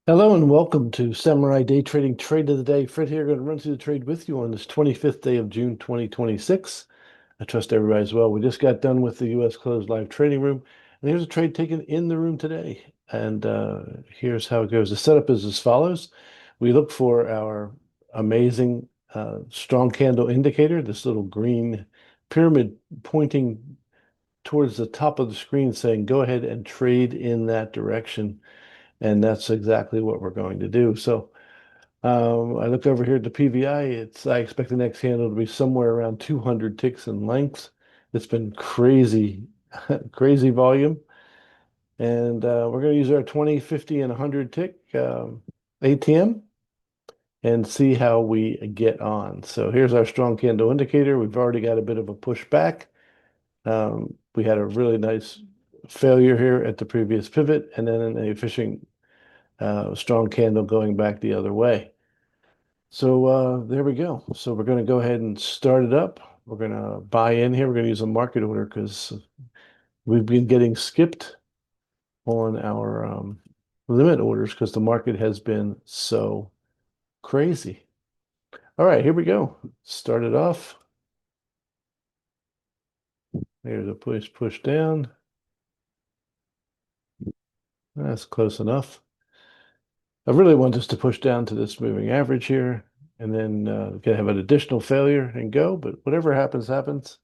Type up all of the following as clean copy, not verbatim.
Hello and welcome to Samurai Day Trading Trade of the Day. Fred here, going to run through the trade with you on this 25th day of June 2026. I trust everybody's well. We just got done with the U.S. closed live trading room, and here's a trade taken in the room today. And here's how it goes. The setup is as follows. We look for our amazing strong candle indicator, this little green pyramid pointing towards the top of the screen saying, go ahead and trade in that direction. And that's exactly what we're going to do. So I look over here at the PVI. I expect the next candle to be somewhere around 200 ticks in length. It's been crazy, crazy volume. And we're going to use our 20, 50, and 100 tick ATM and see how we get on. So here's our strong candle indicator. We've already got a bit of a pushback. We had a really nice failure here at the previous pivot and then an efficient strong candle going back the other way. So there we go. So we're going to go ahead and start it up. We're going to buy in here. We're going to use a market order because we've been getting skipped on our limit orders because the market has been so crazy. All right, here we go. Start it off. There's a push down. That's close enough. I really want this to push down to this moving average here and then have an additional failure and go, but whatever happens, happens.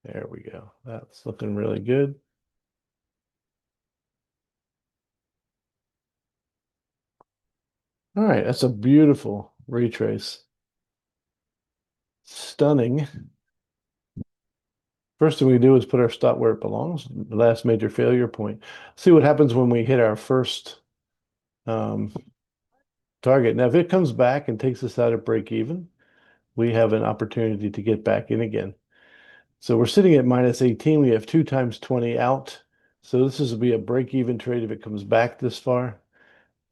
There we go. That's looking really good. All right, that's a beautiful retrace. Stunning. First thing we do is put our stop where it belongs, the last major failure point. See what happens when we hit our first um, target. Now, if it comes back and takes us out of break even, we have an opportunity to get back in again. So we're sitting at minus 18. We have 2 times 20 out. So this is to be a break even trade if it comes back this far.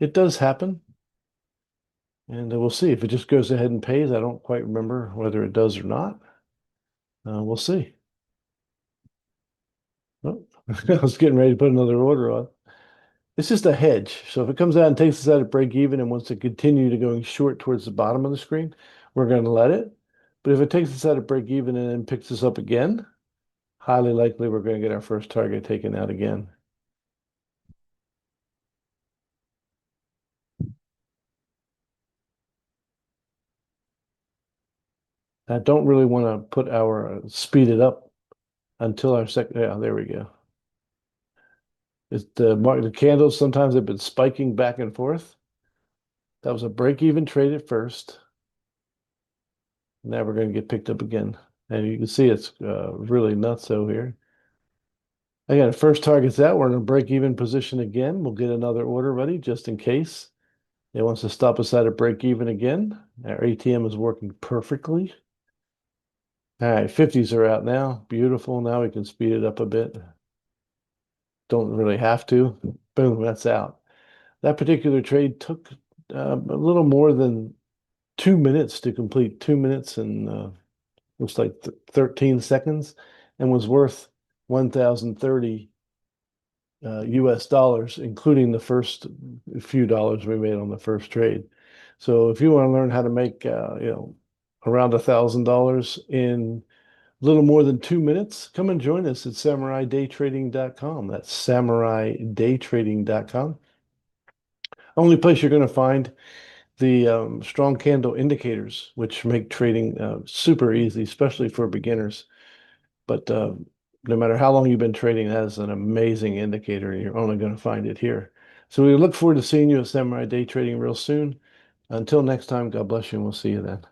It does happen. And we'll see if it just goes ahead and pays. I don't quite remember whether it does or not. We'll see. Oh, I was getting ready to put another order on. It's just a hedge. So if it comes out and takes us out at break even and wants to continue to going short towards the bottom of the screen, we're going to let it. But if it takes us out at break even and then picks us up again, highly likely we're going to get our first target taken out again. I don't really want to put our speed it up until our second. Yeah, there we go. It's the candles sometimes have been spiking back and forth. That was a break-even trade at first. Now we're going to get picked up again. And you can see it's really nutso here. Again, first target's out. We're in a break-even position again. We'll get another order ready just in case. It wants to stop us at a break-even again. Our ATM is working perfectly. All right, 50s are out now. Beautiful. Now we can speed it up a bit. Don't really have to. Boom, that's out. That particular trade took a little more than 2 minutes to complete. 2 minutes and looks like 13 seconds, and was worth 1,030 US dollars, including the first few dollars we made on the first trade. So if you want to learn how to make around $1,000 in a little more than 2 minutes, come and join us at SamuraiDayTrading.com. That's SamuraiDayTrading.com. Only place you're going to find the strong candle indicators, which make trading super easy, especially for beginners. But no matter how long you've been trading, that is an amazing indicator, and you're only going to find it here. So we look forward to seeing you at Samurai Day Trading real soon. Until next time, God bless you, and we'll see you then.